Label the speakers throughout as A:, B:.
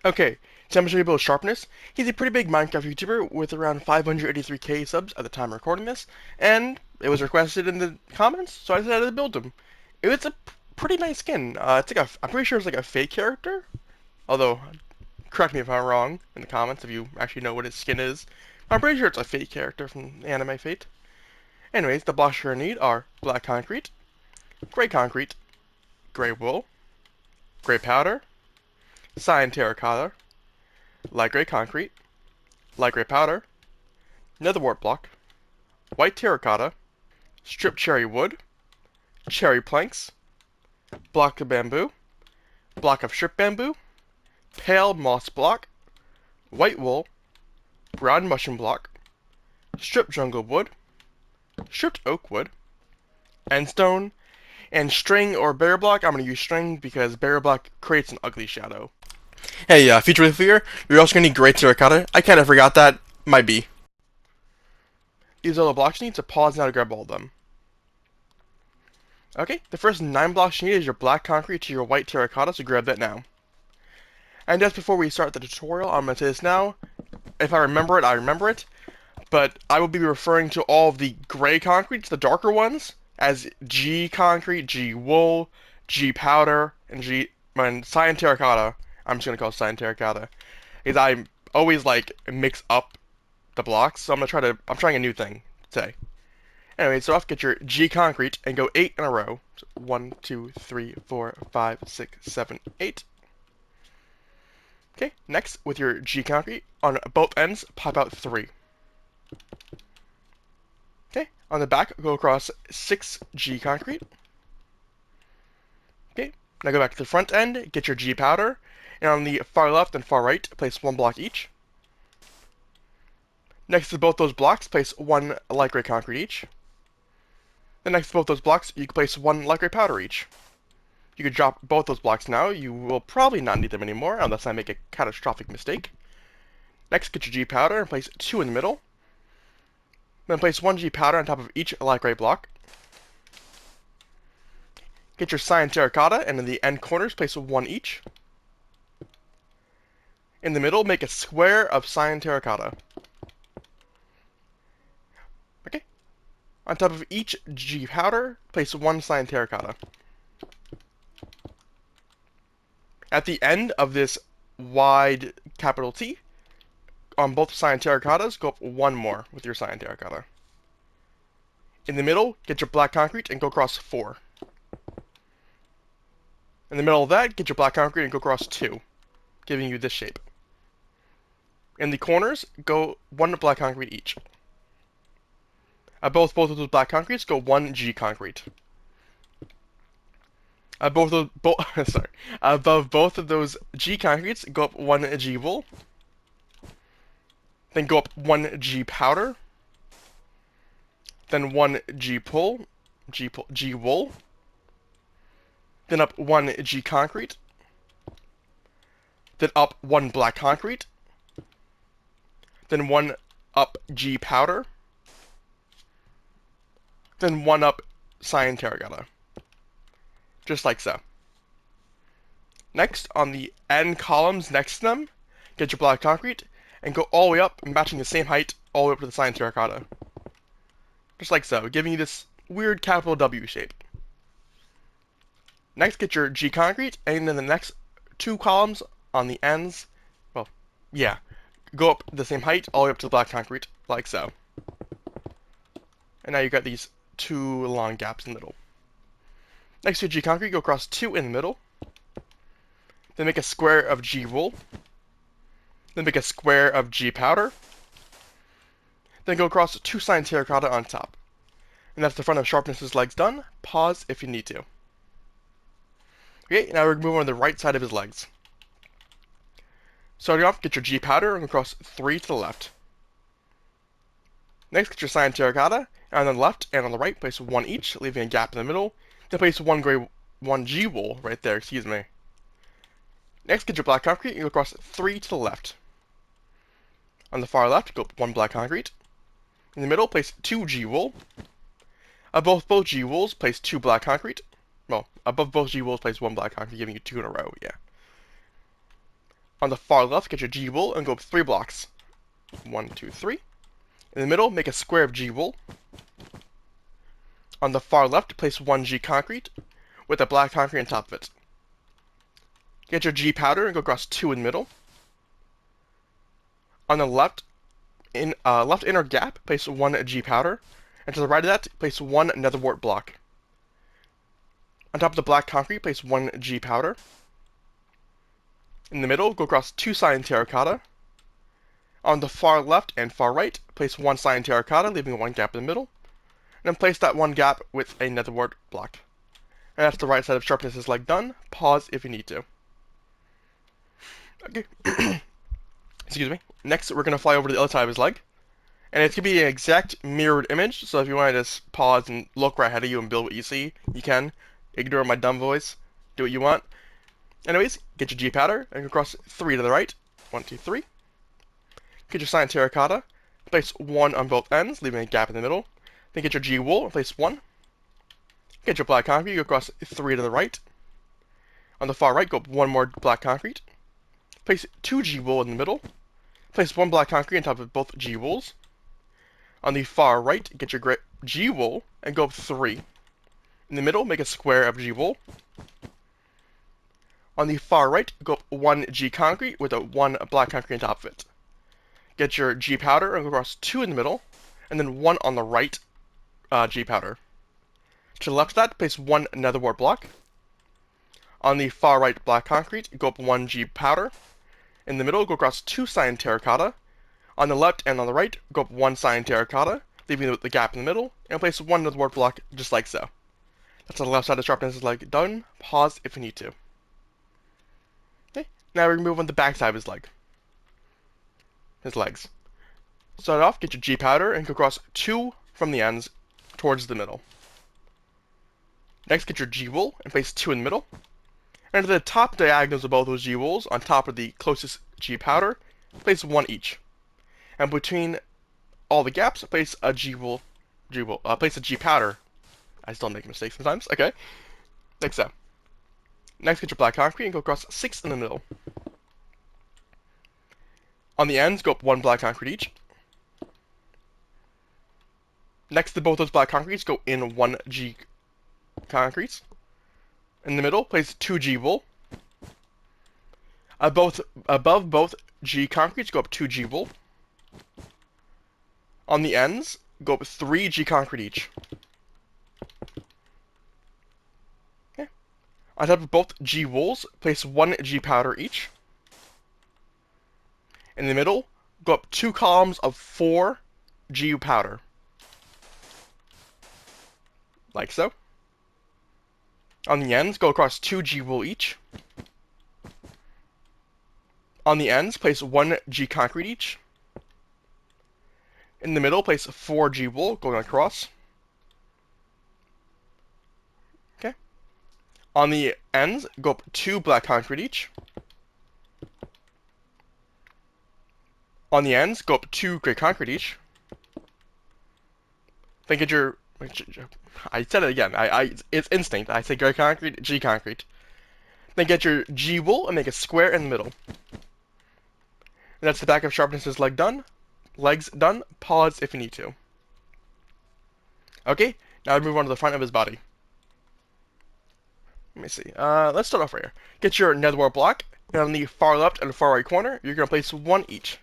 A: Okay, so I'm going to show you about Sharpness. He's a pretty big Minecraft YouTuber with around 583k subs at the time of recording this, and it was requested in the comments, so I decided to build him. It's a pretty nice skin. It's like I'm pretty sure it's like a fake character, although correct me if I'm wrong in the comments if you actually know what his skin is. I'm pretty sure it's a fake character from Anime Fate. Anyways, the blocks you're going to need are black concrete, gray wool, gray powder, cyan terracotta, light gray concrete, light gray powder, nether wart block, white terracotta, stripped cherry wood, cherry planks, block of bamboo, block of stripped bamboo, pale moss block, white wool, brown mushroom block, stripped jungle wood, stripped oak wood, end stone, and string or bear block. I'm going to use string because bear block creates an ugly shadow. Hey, future with fear, you're also going to need gray terracotta. I kind of forgot that. Might be. These are the blocks you need, so pause now to grab all of them. Okay, the first 9 blocks you need is your black concrete to your white terracotta, so grab that now. And just before we start the tutorial, I'm going to say this now. If I remember it, I remember it. But I will be referring to all of the gray concretes, the darker ones, as G concrete, G wool, G powder, and cyan terracotta. I'm just going to call it cyan terracotta. Because I always, mix up the blocks, so I'm trying a new thing today. Anyway, so off, get your G concrete and go 8 in a row. So 1, 2, 3, 4, 5, 6, 7, 8. Okay, next, with your G concrete, on both ends, pop out 3. Okay, on the back, go across 6 G concrete. Okay, now go back to the front end, get your G powder, and on the far left and far right, place 1 block each. Next to both those blocks, place 1 light gray concrete each. Then next to both those blocks, you can place 1 light gray powder each. You can drop both those blocks now. You will probably not need them anymore unless I make a catastrophic mistake. Next, get your G powder and place 2 in the middle. Then place 1 G powder on top of each light gray block. Get your cyan terracotta, and in the end corners, place 1 each. In the middle, make a square of cyan terracotta. Okay. On top of each G powder, place 1 cyan terracotta. At the end of this wide capital T, on both cyan terracottas, go up 1 more with your cyan terracotta. In the middle, get your black concrete and go across 4. In the middle of that, get your black concrete and go across 2, giving you this shape. In the corners, go 1 black concrete each. Above both of those black concretes, go 1 G concrete. Above both of those G concretes, go up 1 G wool. Then go up 1 G powder. Then 1 G wool. Then up 1 G concrete. Then up 1 black concrete. Then 1 up G powder. Then 1 up cyan terracotta. Just like so. Next, on the end columns next to them, get your black concrete and go all the way up, matching the same height all the way up to the cyan terracotta. Just like so, giving you this weird capital W shape. Next, get your G concrete, and then the next 2 columns on the ends, well, yeah, go up the same height all the way up to the black concrete, like so. And now you've got these 2 long gaps in the middle. Next to G concrete, go across 2 in the middle. Then make a square of G wool. Then make a square of G powder. Then go across 2 cyan terracotta on top. And that's the front of Sharpness's legs done. Pause if you need to. Okay, now we're moving on to the right side of his legs. Starting off, get your G powder and go across 3 to the left. Next, get your cyan terracotta, and on the left and on the right, place 1 each, leaving a gap in the middle. Then place 1 G wool right there, excuse me. Next, get your black concrete and go across 3 to the left. On the far left, go up 1 black concrete. In the middle, place 2 G wool. Above both G wools, place 2 black concrete. Well, above both G wools, place 1 black concrete, giving you 2 in a row, yeah. On the far left, get your G wool and go up 3 blocks. 1, 2, 3. In the middle, make a square of G wool. On the far left, place 1 G concrete with a black concrete on top of it. Get your G powder and go across 2 in the middle. On the left inner gap, place 1 G powder, and to the right of that, place 1 nether wart block. On top of the black concrete, place 1 G powder. In the middle, go across 2 cyan terracotta. On the far left and far right, place 1 cyan terracotta, leaving 1 gap in the middle. And then place that 1 gap with a nether wart block. And that's the right side of Sharpness is like done. Pause if you need to. Okay. Excuse me. Next, we're going to fly over to the other side of his leg. And it's going to be an exact mirrored image, so if you want to just pause and look right ahead of you and build what you see, you can. Ignore my dumb voice. Do what you want. Anyways, get your G powder and go across 3 to the right. 1, 2, 3. Get your cyan terracotta. Place 1 on both ends, leaving a gap in the middle. Then get your G wool and place 1. Get your black concrete, go across 3 to the right. On the far right, go up 1 more black concrete. Place 2 G wool in the middle. Place 1 black concrete on top of both G wools. On the far right, get your G wool and go up 3. In the middle, make a square of G wool. On the far right, go up 1 G concrete with a 1 black concrete on top of it. Get your G powder and go across 2 in the middle, and then 1 on the right G powder. To the left of that, place 1 nether wart block. On the far right black concrete, go up 1 G powder. In the middle, go across 2 cyan terracotta. On the left and on the right, go up 1 cyan terracotta, leaving the gap in the middle, and place 1 nether wart block just like so. That's on the left side of Sharpness is like done. Pause if you need to. Okay, now we move on the back side of his leg. His legs. Start off, get your G powder and go across 2 from the ends towards the middle. Next, get your G wool and place 2 in the middle. And to the top diagonals of both those G wools, on top of the closest G powder, place 1 each. And between all the gaps, place a place a G powder. I still make mistakes sometimes. Okay, like so. Next, get your black concrete and go across 6 in the middle. On the ends, go up 1 black concrete each. Next to both those black concretes, go in 1 G concretes. In the middle, place 2 G wool. Above both G concretes, go up 2 G wool. On the ends, go up 3 G concrete each. Okay. On top of both G wools, place 1 G powder each. In the middle, go up 2 columns of 4 G powder. Like so. On the ends, go across 2 G wool each. On the ends, place 1 G concrete each. In the middle, place 4 G wool going across. Okay. On the ends, go up 2 black concrete each. On the ends, go up 2 gray concrete each. Then get your... I said it again. It's instinct. I say gray concrete, G concrete. Then get your G wool and make a square in the middle. And that's the back of Sharpness's leg done. Legs done. Pause if you need to. Okay, now we move on to the front of his body. Let me see. Let's start off right here. Get your nether wart block, and on the far left and the far right corner, you're going to place 1 each.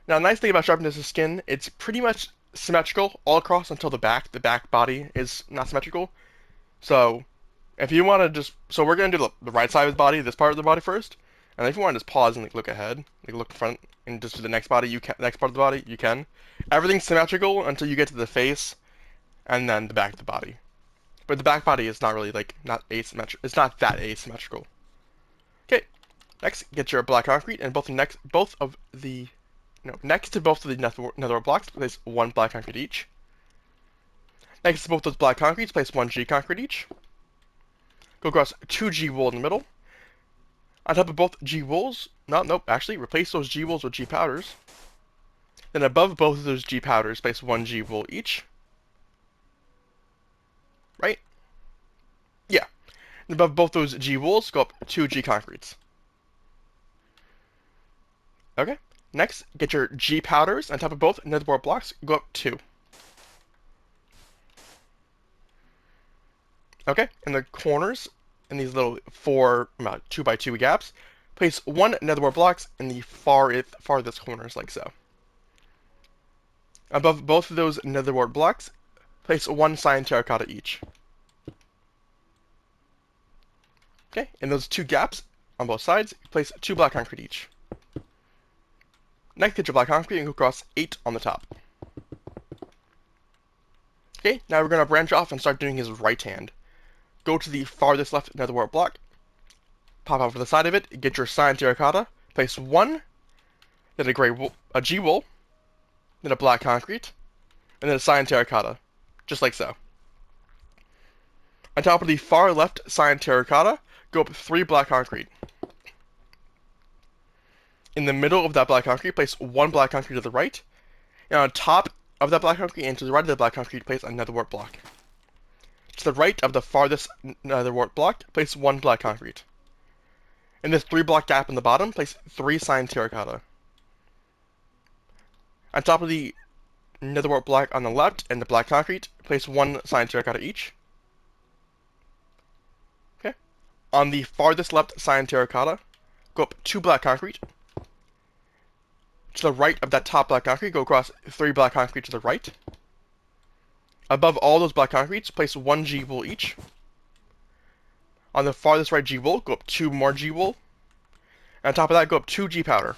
A: Now, the nice thing about Sharpness's skin, it's pretty much symmetrical all across until the back. The back body is not symmetrical. So, if you want to just... So we're going to do the right side of his body, this part of the body first. And if you want to just pause and look ahead, look in front, and just do the next body, next part of the body, you can. Everything's symmetrical until you get to the face, and then the back of the body. But the back body is not really, not asymmetrical. It's not that asymmetrical. Okay, next, get your black concrete, and next to both of the nether blocks, place 1 black concrete each. Next to both those black concretes, place 1 G concrete each. Go across 2 G wool in the middle. On top of both G wools, actually, replace those G wools with G powders. Then above both of those G powders, place 1 G wool each. Right? Yeah. And above both those G wools, go up 2 G concretes. Okay. Next, get your G powders on top of both netherboard blocks. Go up 2. Okay. In the corners, in these little 2x2 gaps, place 1 netherboard blocks in the farthest corners, like so. Above both of those netherboard blocks, place 1 cyan terracotta each. Okay. In those 2 gaps on both sides, place 2 black concrete each. Next, get your black concrete and go across 8 on the top. Okay, now we're going to branch off and start doing his right hand. Go to the farthest left netherworld block, pop out to the side of it, get your cyan terracotta, place 1, then a G wool, then a black concrete, and then a cyan terracotta, just like so. On top of the far left cyan terracotta, go up 3 black concrete. In the middle of that black concrete, place 1 black concrete to the right, and on top of that black concrete and to the right of the black concrete, place another warp block. To the right of the farthest nether wart block, place 1 black concrete. In this 3 block gap in the bottom, place 3 cyan terracotta. On top of the nether wart block on the left and the black concrete, place 1 cyan terracotta each. Okay. On the farthest left cyan terracotta, go up 2 black concrete. To the right of that top black concrete, go across 3 black concrete to the right. Above all those black concretes, place 1 G wool each. On the farthest right G wool, go up 2 more G wool. And on top of that, go up 2 G powder.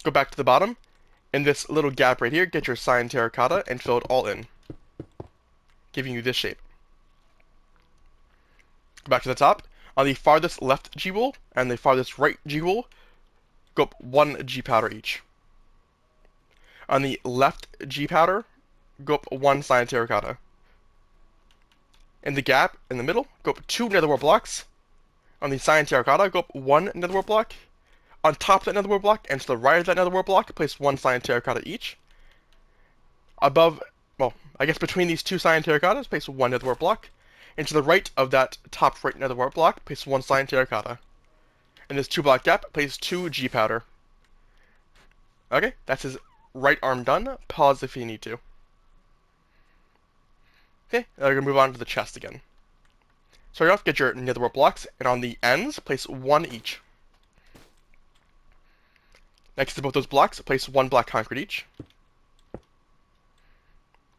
A: Go back to the bottom. In this little gap right here, get your cyan terracotta and fill it all in, giving you this shape. Go back to the top. On the farthest left G wool and the farthest right G wool, go up 1 G powder each. On the left G powder, go up 1 cyan terracotta. In the gap in the middle, go up 2 netherworld blocks. On the cyan terracotta, go up 1 netherworld block. On top of that netherworld block and to the right of that netherworld block, place 1 cyan terracotta each. Above, well, I guess between these 2 cyan terracottas, place 1 netherworld block. And to the right of that top right netherworld block, place 1 cyan terracotta. In this 2 block gap, place 2 G powder. Okay, that's his right arm done. Pause if you need to. Okay, now we're going to move on to the chest again. Start off, get your netherworld blocks, and on the ends, place 1 each. Next to both those blocks, place 1 black concrete each.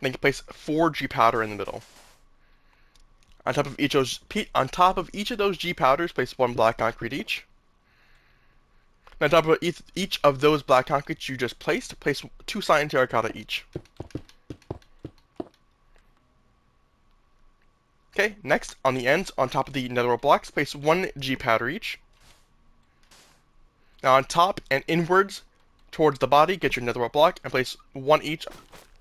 A: Then you place 4 G powder in the middle. On top of each of those G powders, place 1 black concrete each. And on top of each of those black concretes you just placed, place 2 cyan terracotta each. Okay, next, on the ends, on top of the netherworld blocks, place 1 G powder each. Now on top and inwards towards the body, get your netherworld block and place 1 each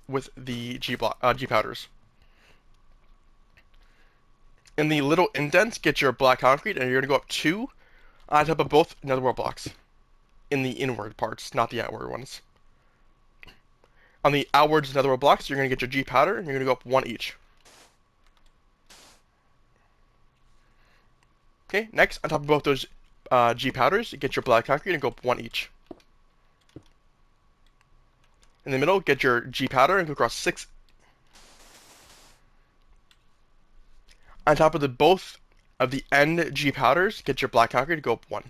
A: with the G powders. In the little indents, get your black concrete, and you're going to go up 2 on top of both netherworld blocks. In the inward parts, not the outward ones. On the outwards netherworld blocks, you're going to get your G powder, and you're going to go up 1 each. Okay, next, on top of both those G powders, get your black concrete and go up 1 each. In the middle, get your G powder and go across 6. On top of both of the end G powders, get your black concrete and go up 1.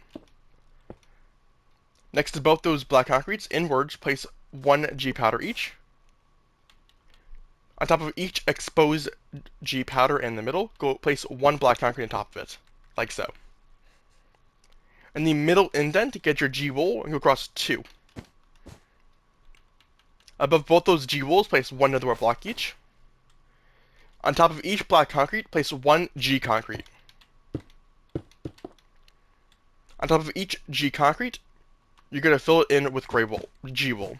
A: Next to both those black concretes, inwards, place 1 G powder each. On top of each exposed G powder in the middle, go place 1 black concrete on top of it, like so. In the middle indent, get your G wool and go across 2. Above both those G wools, place 1 netherworld block each. On top of each black concrete, place 1 G concrete. On top of each G concrete, you're going to fill it in with gray wool, G wool.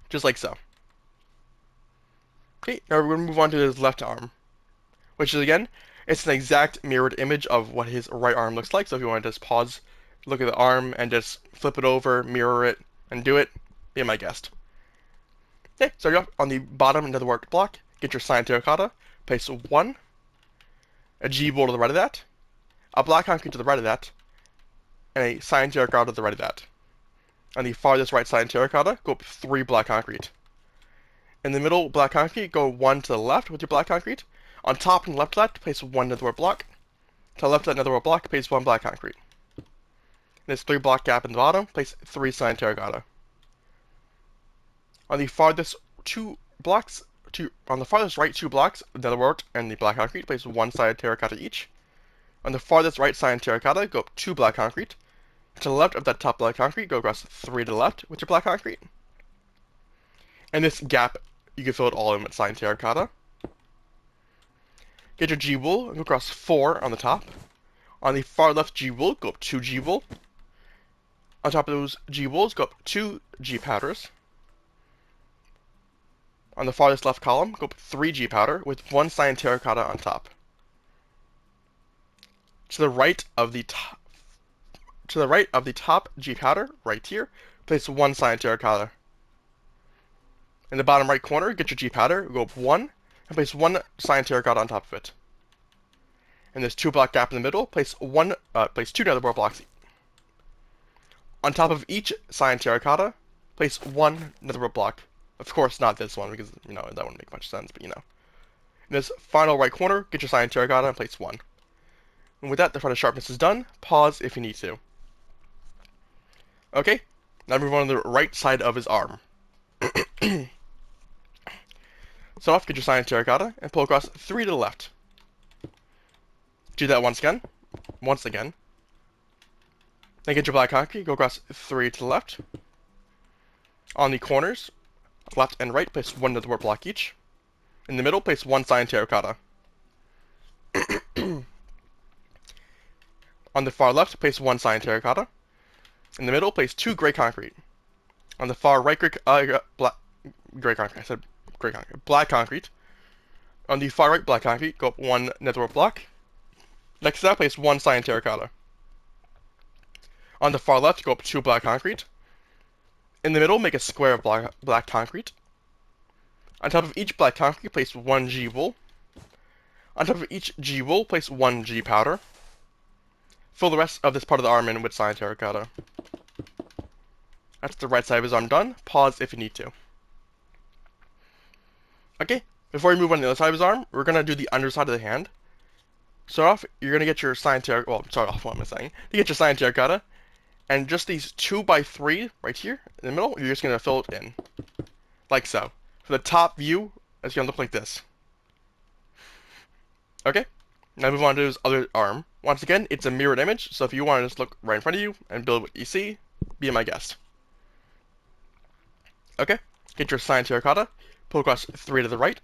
A: Just like so. Okay, now we're going to move on to his left arm. Which is, again, it's an exact mirrored image of what his right arm looks like. So if you want to just pause, look at the arm, and just flip it over, mirror it, and do it, be my guest. Okay, start off on the bottom netherworld block. Get your cyan terracotta, place 1, a G wool to the right of that, a black concrete to the right of that, and a cyan terracotta to the right of that. On the farthest right cyan terracotta, go up 3 black concrete. In the middle, black concrete, go 1 to the left with your black concrete. On top and left of that, place 1 netherworld block. To the left of that netherworld block, place 1 black concrete. In this 3 block gap in the bottom, place 3 cyan terracotta. On the farthest on the farthest right 2 blocks, netherworld and the black concrete, place 1 cyan terracotta each. On the farthest right cyan terracotta, go up 2 black concrete. To the left of that top black concrete, go across 3 to the left with your black concrete. And this gap, you can fill it all in with cyan terracotta. Get your G-wool and go across 4 on the top. On the far left G-wool, go up 2 G-wool. On top of those G-wools, go up 2 G-powders. On the farthest left column, go up 3 G-powder with 1 cyan terracotta on top. To the right of the top G-powder, right here, place 1 cyan terracotta. In the bottom right corner, get your G-powder, go up 1, and place 1 cyan terracotta on top of it. In this 2 block gap in the middle, place 2 netherworld blocks. On top of each cyan terracotta, place 1 netherworld block. Of course, not this one, because, that wouldn't make much sense, but In this final right corner, get your cyan terracotta and place 1. And with that, the front of sharpness is done. Pause if you need to. Okay, now move on to the right side of his arm. So off, get your cyan terracotta and pull across 3 to the left. Do that once again. Then get your black concrete, go across 3 to the left. On the corners, left and right, place 1 netherworld block each. In the middle, place 1 cyan terracotta. On the far left, place 1 cyan terracotta. In the middle, place 2 gray concrete. On the far right, black concrete. On the far right black concrete, go up 1 netherworld block. Next to that, place 1 cyan terracotta. On the far left, go up 2 black concrete. In the middle, make a square of black concrete. On top of each black concrete, place 1 G-wool. On top of each G-wool, place 1 G-powder. Fill the rest of this part of the arm in with cyan terracotta. That's the right side of his arm done. Pause if you need to. Okay, before we move on to the other side of his arm, we're going to do the underside of the hand. Start off, you're going to get your cyan terracotta, to get your cyan terracotta, and just these 2x3 right here in the middle, you're just going to fill it in. Like so. For the top view, it's going to look like this. Okay, now move on to his other arm. Once again, it's a mirrored image, so if you want to just look right in front of you and build what you see, be my guest. Okay, get your cyan terracotta, pull across 3 to the right.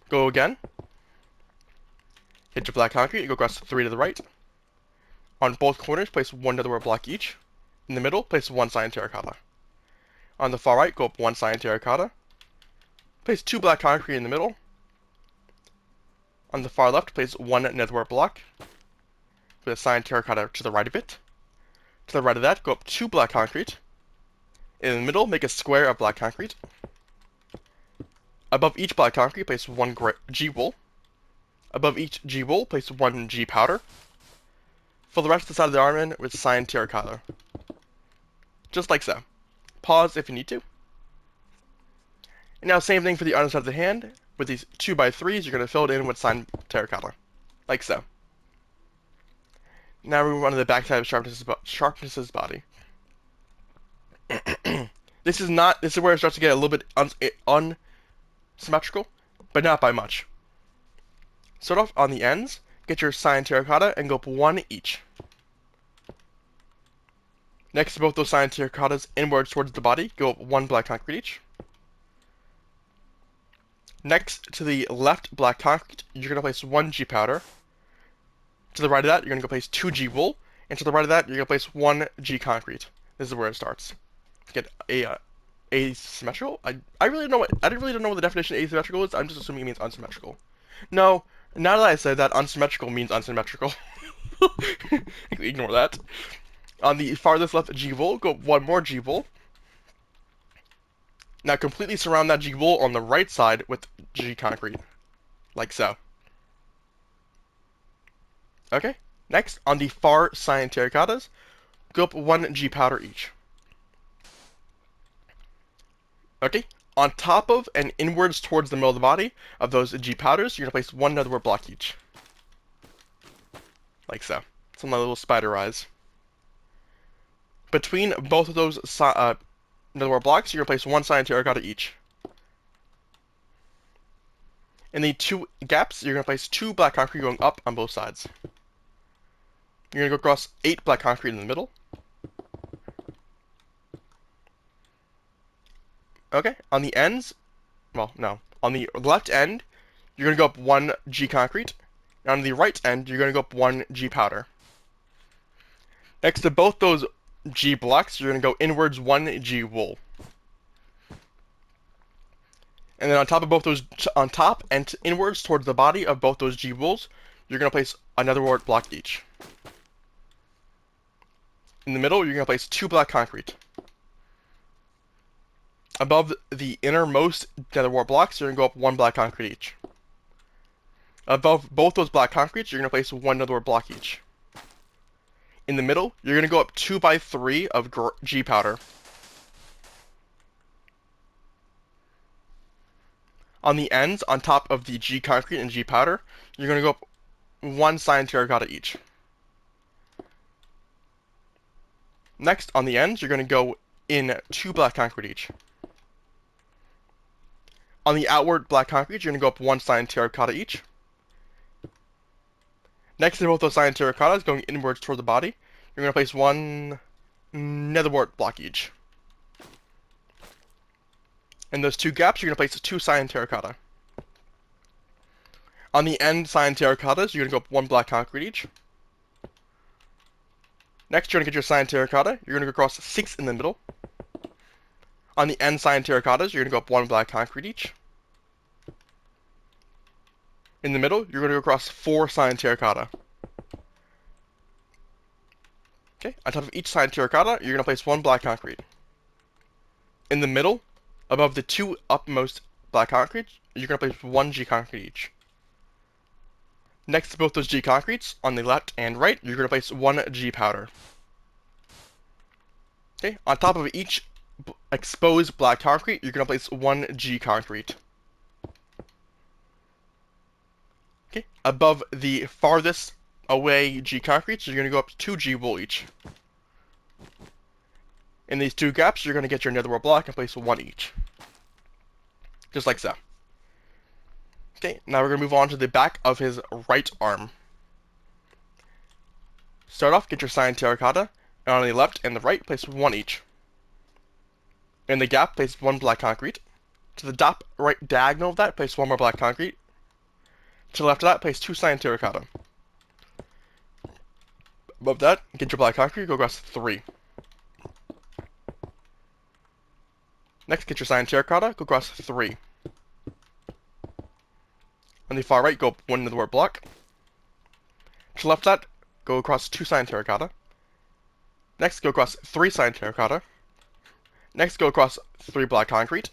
A: Go again. Hit your black concrete, go across 3 to the right. On both corners, place 1 netherworld block each. In the middle, place 1 cyan terracotta. On the far right, go up 1 cyan terracotta. Place 2 black concrete in the middle. On the far left, place 1 netherworld block with a cyan terracotta to the right of it. To the right of that, go up 2 black concrete. In the middle, make a square of black concrete. Above each black concrete, place 1 G-wool. Above each G-wool, place 1 G-powder. Fill the rest of the side of the arm in with cyan terracotta. Just like so. Pause if you need to. And now same thing for the underside of the hand. With these 2x3s, you're going to fill it in with cyan terracotta. Like so. Now we move on to the back side of Sharpness's body. This is where it starts to get a little bit unsymmetrical, but not by much. Start off on the ends, get your cyan terracotta, and go up 1 each. Next to both those cyan terracottas inwards towards the body, go up 1 black concrete each. Next to the left black concrete, you're going to place 1 G-powder. To the right of that, you're going to go place 2 G-wool. And to the right of that, you're going to place 1 G-concrete. This is where it starts. Get asymmetrical? I really don't know what the definition of asymmetrical is. I'm just assuming it means unsymmetrical. No, now that I said that, unsymmetrical means unsymmetrical. Ignore that. On the farthest left G-wool, go 1 more G-wool. Now completely surround that G-wool on the right side with G-concrete. Like so. Okay? Next, on the far cyan terracottas, go up 1 G powder each. Okay? On top of and inwards towards the middle of the body of those G powders, you're going to place 1 netherwort block each. Like so. Some little spider eyes. Between both of those netherwort blocks, you're going to place 1 cyan terracotta each. In the 2 gaps, you're going to place 2 black concrete going up on both sides. You're going to go across 8 black concrete in the middle. Okay, on the ends, well, no. On the left end, you're going to go up 1 G concrete. And on the right end, you're going to go up 1 G powder. Next to both those G blocks, you're going to go inwards 1 G wool. And then on top of both those, on top and inwards towards the body of both those G wools, you're going to place another netherwort block each. In the middle, you're going to place 2 black concrete. Above the innermost netherwort blocks, you're going to go up 1 black concrete each. Above both those black concretes, you're going to place 1 netherwort block each. In the middle, you're going to go up 2 by 3 of G powder. On the ends, on top of the G concrete and G powder, you're going to go up 1 cyan terracotta each. Next, on the ends, you're going to go in 2 black concrete each. On the outward black concrete, you're going to go up 1 cyan terracotta each. Next to both those cyan terracottas, going inwards toward the body, you're going to place 1 netherwort block each. In those 2 gaps, you're going to place 2 cyan terracotta. On the end cyan terracottas, you're going to go up 1 black concrete each. Next, you're going to get your cyan terracotta. You're going to go across 6 in the middle. On the end cyan terracottas, you're going to go up 1 black concrete each. In the middle, you're going to go across 4 cyan terracotta. Okay, on top of each cyan terracotta, you're going to place 1 black concrete. In the middle, above the 2 upmost black concrete, you're going to place 1 G concrete each. Next to both those G concretes, on the left and right, you're going to place 1 G powder. Okay, on top of each exposed black concrete, you're going to place 1 G concrete. Okay, above the farthest away G concretes, you're going to go up 2 G wool each. In these 2 gaps, you're going to get your netherwort block and place 1 each. Just like so. Okay, now we're going to move on to the back of his right arm. Start off, get your cyan terracotta, and on the left and the right, place 1 each. In the gap, place 1 black concrete. To the top right diagonal of that, place 1 more black concrete. To the left of that, place 2 cyan terracotta. Above that, get your black concrete, go across 3. Next, get your cyan terracotta, go across 3. On the far right, go up 1 netherwort block. To the left of that, go across 2 cyan terracotta. Next, go across 3 cyan terracotta. Next, go across 3 black concrete.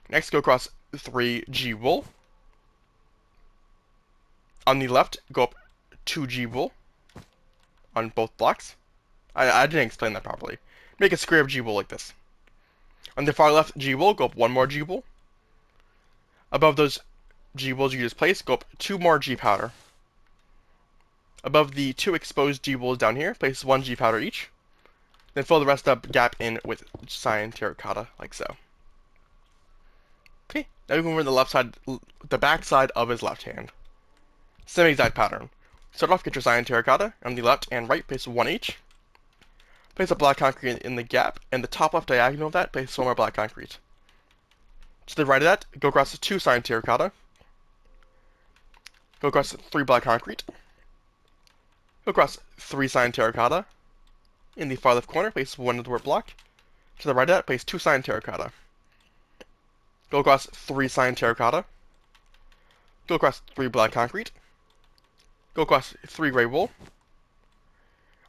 A: Next, go across 3 G wool. On the left, go up 2 G wool on both blocks. I didn't explain that properly. Make a square of G wool like this. On the far left G wool, go up 1 more G wool. Above those G wools you just placed, go up 2 more G powder. Above the 2 exposed G wools down here, place 1 G powder each. Then fill the rest up gap in with cyan terracotta, like so. Okay, now we move over to the left side, the back side of his left hand. Same exact pattern. Start off, get your cyan terracotta. On the left and right, place 1 each. Place a black concrete in the gap, and the top left diagonal of that, place 1 more black concrete. To the right of that, go across 2 cyan terracotta. Go across 3 black concrete. Go across 3 cyan terracotta. In the far left corner, place 1 netherwort block. To the right of that, place 2 cyan terracotta. Go across 3 cyan terracotta. Go across 3 black concrete. Go across 3 gray wool.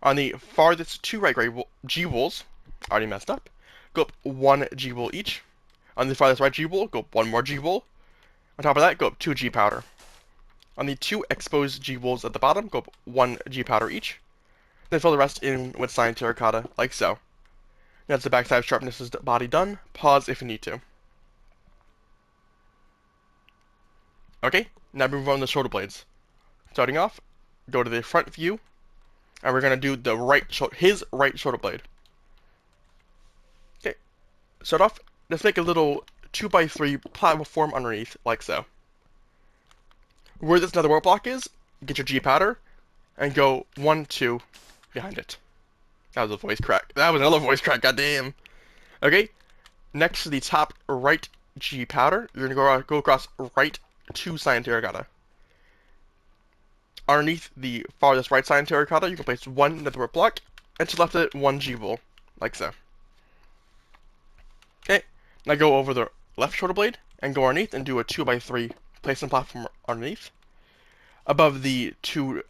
A: On the farthest 2 right gray G wools, already messed up, go up 1 G wool each. On the farthest right G wool, go up 1 more G wool. On top of that, go up 2 G powder. On the 2 exposed G wools at the bottom, go up 1 G powder each. Then fill the rest in with cyan terracotta, like so. That's the backside of Sharpness's body done. Pause if you need to. Okay, now move on to the shoulder blades. Starting off, go to the front view, and we're gonna do the his right shoulder blade. Okay, start off. Let's make a little 2x3 platform underneath, like so. Where this nether wart block is, get your G powder, and go 1, 2 behind it. That was a voice crack. That was another voice crack. Goddamn. Okay, next to the top right G powder, you're gonna go across right 2 cyan terracotta. Underneath the farthest right cyan terracotta, you can place 1 netherwork block, and to the left of it, 1 G wool, like so. Okay, now go over the left shoulder blade, and go underneath and do a 2x3 placement platform underneath. Above the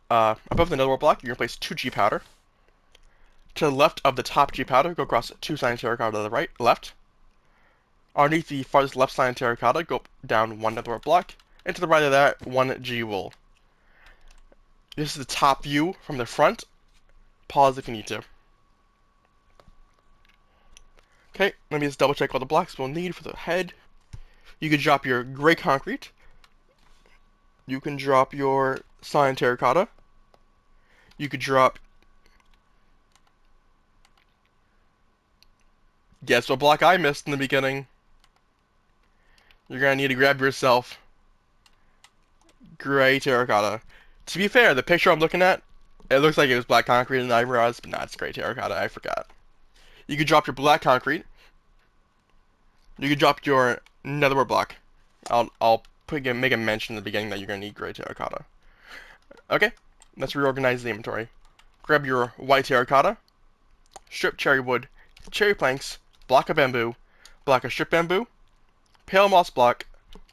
A: netherwork block, you're gonna place 2 G powder. To the left of the top G powder, go across 2 cyan terracotta to the right, left. Underneath the farthest left cyan terracotta, go down 1 netherwork block, and to the right of that, 1 G wool. This is the top view from the front. Pause if you need to. Okay, let me just double check all the blocks we'll need for the head. You can drop your gray concrete. You can drop your cyan terracotta. You could drop... Guess what block I missed in the beginning? You're gonna need to grab yourself gray terracotta. To be fair, the picture I'm looking at, it looks like it was black concrete and eyebrows, but nah, it's gray terracotta, I forgot. You could drop your black concrete. You could drop your netherwork block. I'll make a mention in the beginning that you're gonna need gray terracotta. Okay, let's reorganize the inventory. Grab your white terracotta, strip cherry wood, cherry planks, block of bamboo, block of strip bamboo, pale moss block,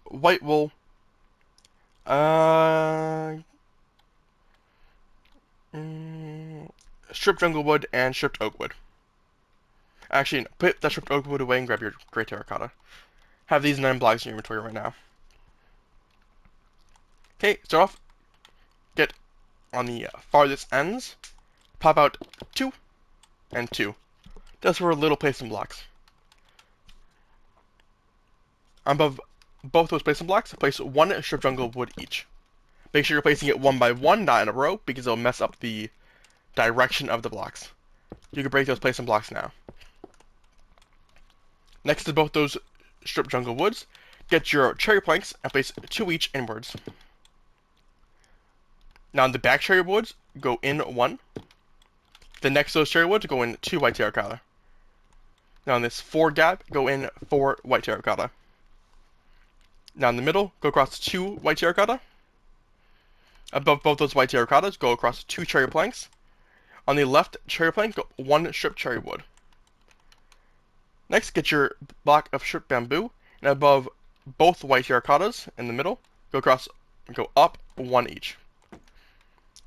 A: white wool, stripped jungle wood, and stripped oak wood. Actually, put that stripped oak wood away and grab your gray terracotta. Have these 9 blocks in your inventory right now. Okay, start off. Get on the farthest ends. Pop out 2 and 2. That's for little placement blocks. Above both those placement blocks, place 1 strip jungle wood each. Make sure you're placing it 1 by 1, not in a row, because it'll mess up the direction of the blocks. You can break those placement blocks now. Next to both those strip jungle woods, get your cherry planks and place 2 each inwards. Now in the back cherry woods, go in 1. Then next to those cherry woods, go in 2 white terracotta. Now in this 4 gap, go in 4 white terracotta. Now in the middle, go across 2 white terracotta. Above both those white terracottas, go across 2 cherry planks. On the left cherry plank, go 1 strip cherry wood. Next, get your block of strip bamboo, and above both white terracottas in the middle, go up 1 each.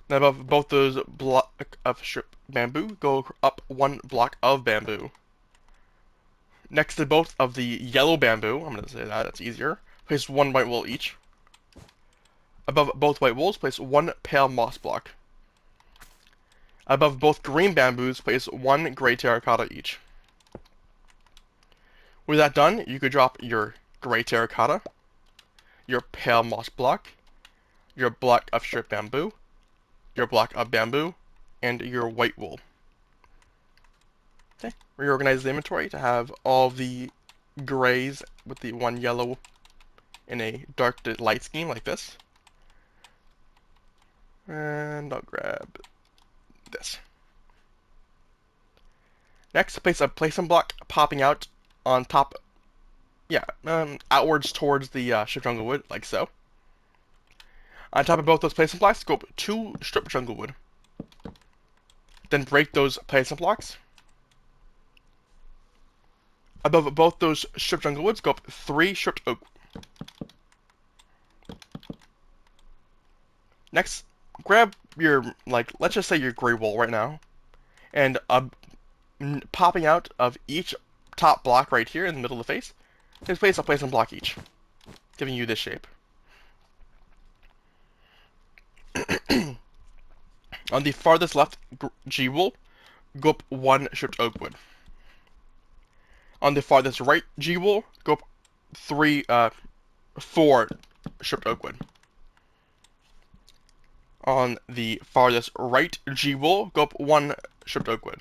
A: Then above both those block of strip bamboo, go up 1 block of bamboo. Next to both of the yellow bamboo, I'm going to say that's easier, place 1 white wool each. Above both white wools, place 1 pale moss block. Above both green bamboos, place 1 gray terracotta each. With that done, you could drop your gray terracotta, your pale moss block, your block of strip bamboo, your block of bamboo, and your white wool. Okay, reorganize the inventory to have all the grays with the 1 yellow in a dark to light scheme like this. And I'll grab this. Next, place a placement block popping out on top, outwards towards the strip jungle wood, like so. On top of both those placement blocks, go up 2 strip jungle wood. Then break those placement blocks. Above both those strip jungle woods, go up 3 stripped oak. Next, grab your, let's just say your gray wool right now, and popping out of each top block right here in the middle of the face, just place a placement block each, giving you this shape. On the farthest left G wool, go up 1 stripped oak wood. On the farthest right G wool, go up 4 stripped oak wood. On the farthest right G wool, go up 1 stripped oak wood.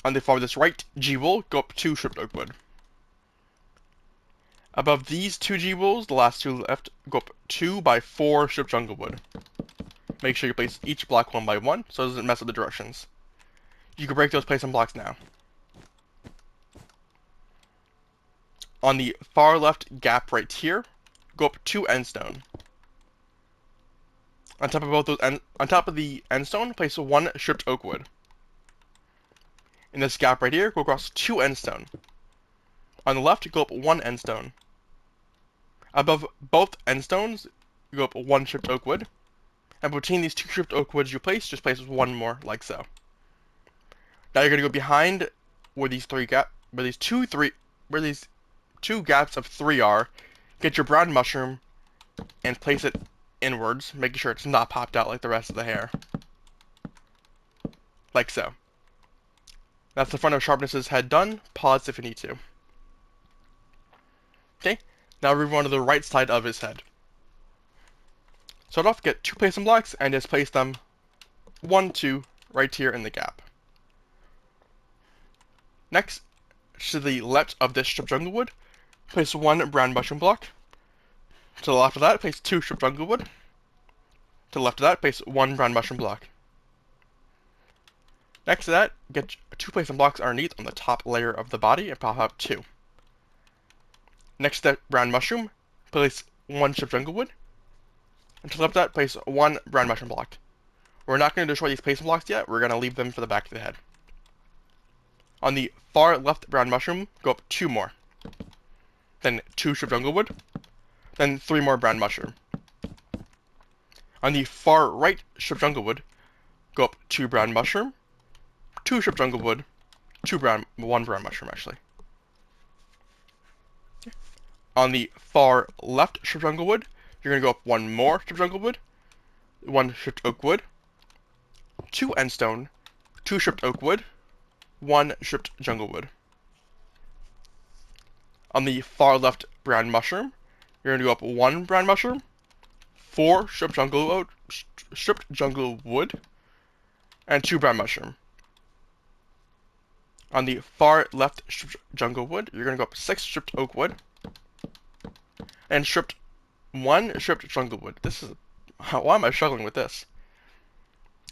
A: On the farthest right G wool, go up 2 stripped oak wood. Above these 2 G wools, the last 2 left, go up 2 by 4 stripped jungle wood. Make sure you place each block 1 by 1 so it doesn't mess up the directions. You can break those placement blocks now. On the far left gap right here, go up 2 end stone. On top of the end stone, place 1 stripped oak wood. In this gap right here, go across 2 end stone. On the left, go up 1 end stone. Above both end stones, go up 1 stripped oak wood. And between these 2 stripped oak woods you place, just place 1 more, like so. Now you're gonna go behind where these 2 gaps of 3 are. Get your brown mushroom and place it inwards, making sure it's not popped out like the rest of the hair. Like so. That's the front of Sharpness's head done. Pause if you need to. Okay, now move on to the right side of his head. Start off, get 2 placement blocks and just place them 1, 2 right here in the gap. Next, to the left of this stripped jungle wood, place 1 brown mushroom block. To the left of that, place 2 stripped jungle wood. To the left of that, place 1 brown mushroom block. Next to that, get 2 placement blocks underneath on the top layer of the body and pop out 2. Next to that brown mushroom, place 1 stripped jungle wood. And to the left of that, place 1 brown mushroom block. We're not going to destroy these placement blocks yet, we're going to leave them for the back of the head. On the far left brown mushroom, go up 2 more. Then 2 stripped jungle wood. Then 3 more brown mushroom. On the far right stripped jungle wood, go up 2 brown mushroom, 2 stripped jungle wood, 1 brown mushroom actually. On the far left stripped jungle wood, you're going to go up 1 more stripped jungle wood, 1 stripped oak wood, 2 end stone, 2 stripped oak wood, 1 stripped jungle wood. On the far left brown mushroom, you're going to go up 1 brown mushroom, 4 stripped jungle wood, and 2 brown mushroom. On the far left stripped jungle wood, you're going to go up 6 stripped oak wood, and 1 stripped jungle wood. Why am I struggling with this?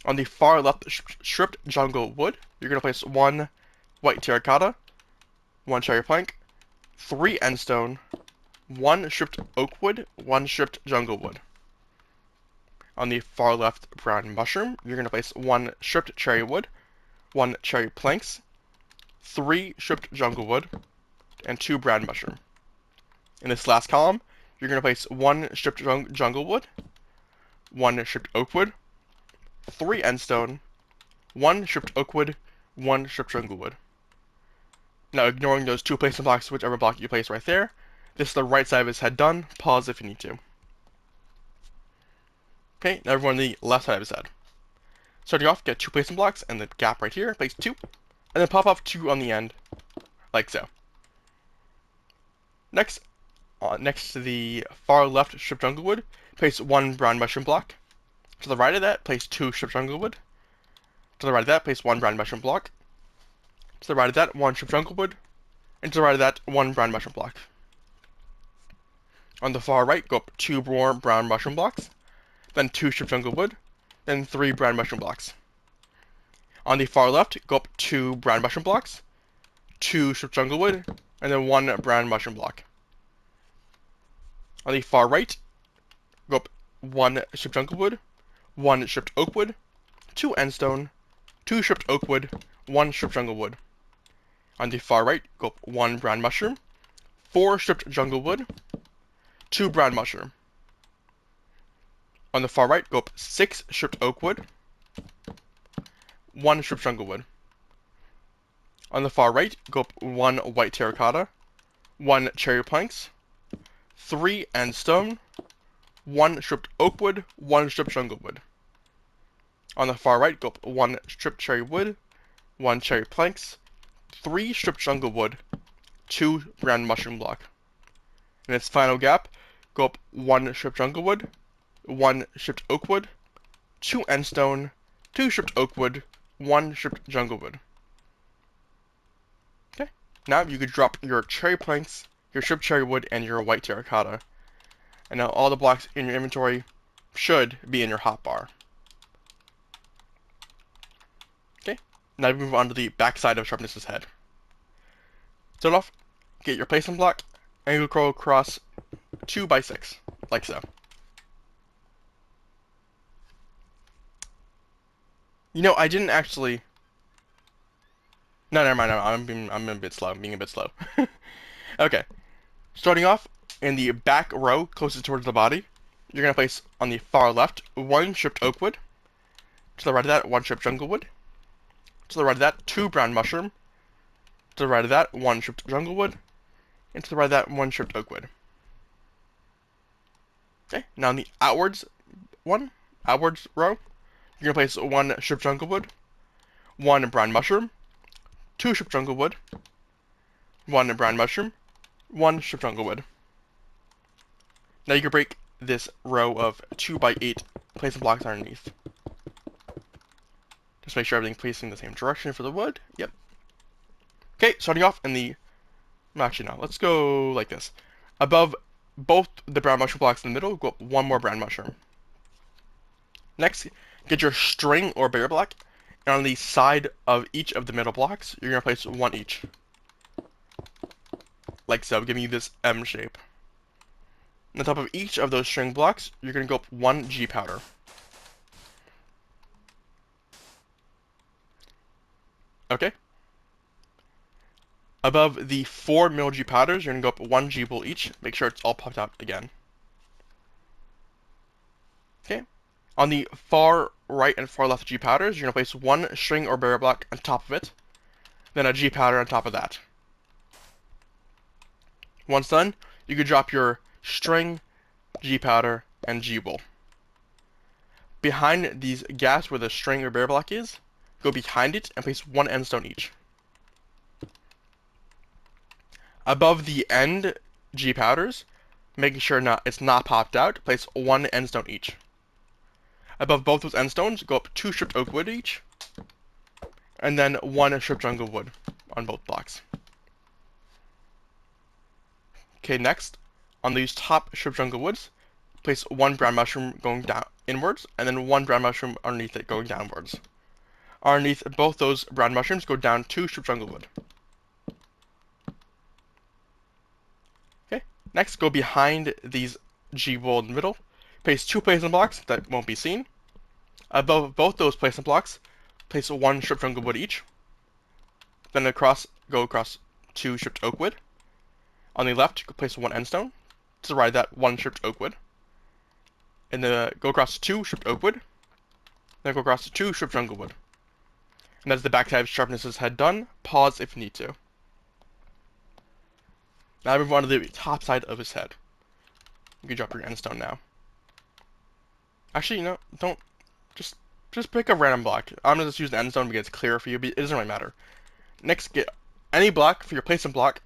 A: On the far left stripped jungle wood, you're going to place 1 white terracotta, 1 cherry plank, 3 end stone, 1 stripped oak wood, 1 stripped jungle wood. On the far left brown mushroom, you're going to place 1 stripped cherry wood, 1 cherry planks, 3 stripped jungle wood, and 2 brown mushroom. In this last column, you're going to place 1 stripped jungle wood, 1 stripped oak wood, 3 end stone, 1 stripped oak wood, 1 stripped jungle wood. Now ignoring those 2 placement blocks, whichever block you place right there, this is the right side of his head done. Pause if you need to. Okay, now everyone on the left side of his head. Starting off, get 2 placement blocks and the gap right here, place 2, and then pop off 2 on the end, like so. Next to the far left stripped jungle wood, place 1 brown mushroom block. To the right of that, place 2 stripped jungle wood. To the right of that, place 1 brown mushroom block. To the right of that, 1 stripped jungle wood. And to the right of that, 1 brown mushroom block. On the far right, go up 2 more brown mushroom blocks, then 2 stripped jungle wood, then 3 brown mushroom blocks. On the far left, go up 2 brown mushroom blocks, 2 stripped jungle wood, and then 1 brown mushroom block. On the far right, go up 1 stripped jungle wood, 1 stripped oak wood, 2 end stone, 2 stripped oak wood, 1 stripped jungle wood. On the far right, go up 1 brown mushroom, 4 stripped jungle wood, 2 brown mushroom. On the far right, go up 6 stripped oak wood, 1 stripped jungle wood. On the far right, go up 1 white terracotta, 1 cherry planks, 3 end stone, 1 stripped oak wood, 1 stripped jungle wood. On the far right, go up 1 stripped cherry wood, 1 cherry planks, 3 stripped jungle wood, 2 brown mushroom block. In its final gap, go up 1 stripped jungle wood, 1 stripped oak wood, 2 end stone, 2 stripped oak wood, 1 stripped jungle wood. Okay, now you could drop your cherry planks, your stripped cherry wood, and your white terracotta. And now all the blocks in your inventory should be in your hotbar. Okay, now we move on to the back side of Sharpness's head. Start off, get your placement block, and you go across 2 by 6, like so. You know, I didn't actually. No, never mind. I'm a bit slow. I'm being a bit slow. Okay, starting off in the back row closest towards the body, you're gonna place on the far left 1 stripped oak wood. To the right of that, 1 stripped jungle wood. To the right of that, 2 brown mushroom. To the right of that, 1 stripped jungle wood. And to the right of that, 1 stripped oak wood. Okay, now in the outwards row, you're gonna place 1 stripped jungle wood, 1 brown mushroom, 2 stripped jungle wood, 1 brown mushroom, 1 stripped jungle wood. Now you can break this row of 2 by 8 placement blocks underneath. Just make sure everything's facing the same direction for the wood. Yep. Okay, starting off in the. Actually, no. Let's go like this. Above both the brown mushroom blocks in the middle, go up 1 more brown mushroom. Next, get your string or barrier block, and on the side of each of the middle blocks, you're gonna place 1 each. Like so, giving you this M shape. On top of each of those string blocks, you're gonna go up 1 G powder. Okay. Above the 4 middle G powders, you're gonna go up 1 G bool each. Make sure it's all popped out again. Okay. On the far right and far left G powders, you're gonna place 1 string or barrier block on top of it, then a G powder on top of that. Once done, you could drop your string, G powder, and G bool. Behind these gaps where the string or barrier block is, go behind it and place 1 end stone each. Above the end G powders, making sure it's not popped out, place 1 end stone each. Above both those end stones, go up 2 stripped oak wood each, and then 1 stripped jungle wood on both blocks. Okay, next, on these top stripped jungle woods, place 1 brown mushroom going down inwards, and then 1 brown mushroom underneath it going downwards. Underneath both those brown mushrooms, go down 2 stripped jungle wood. Okay, next, go behind these G bool in the middle, place 2 placement blocks that won't be seen. Above both those placement blocks, place 1 stripped jungle wood each. Then go across 2 stripped oak wood. On the left, place 1 end stone. To the right of that, 1 stripped oak wood. And then go across 2 stripped oak wood. Then go across 2 stripped jungle wood. And that's the back side of Sharpness's head done. Pause if you need to. Now move on to the top side of his head. You can drop your end stone now. Actually, don't. Just pick a random block. I'm gonna just use the end stone because it's clearer for you, but it doesn't really matter. Next, get any block for your placement block,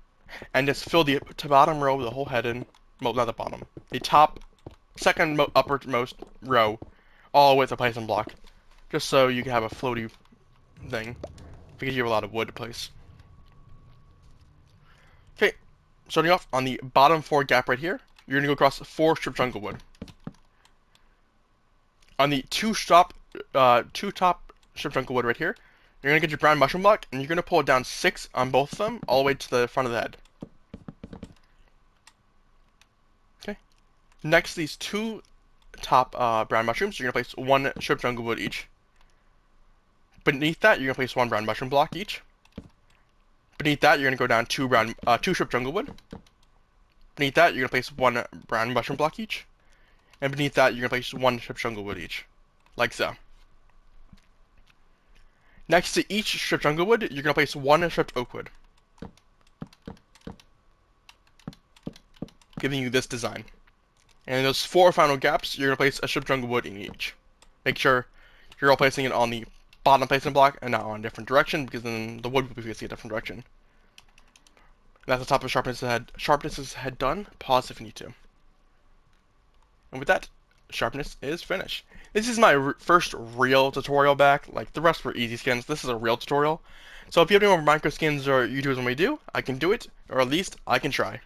A: and just fill the bottom row of the whole head in. Well, not the bottom. The top, second uppermost row, all with a placement block, just so you can have a floaty thing, because you have a lot of wood to place. Okay, starting off on the bottom 4 gap right here, you're gonna go across 4 stripped jungle wood. On the two top stripped jungle wood right here, you're gonna get your brown mushroom block, and you're gonna pull it down 6 on both of them, all the way to the front of the head. Okay. Next, these 2 top brown mushrooms, you're gonna place 1 stripped jungle wood each. Beneath that, you're gonna place 1 brown mushroom block each. Beneath that, you're gonna go down 2 stripped jungle wood. Beneath that, you're gonna place 1 brown mushroom block each. And beneath that, you're gonna place 1 stripped jungle wood each, like so. Next to each stripped jungle wood, you're gonna place 1 stripped oak wood, giving you this design. And in those 4 final gaps, you're going to place a strip jungle wood in each. Make sure you're all placing it on the bottom placement block and not on a different direction, because then the wood will be facing a different direction. That's the top of Sharpness is head done. Pause if you need to. And with that, Sharpness is finished. This is my first real tutorial back. Like, the rest were easy skins. This is a real tutorial. So if you have any more micro skins or YouTubers want me to do, I can do it, or at least I can try.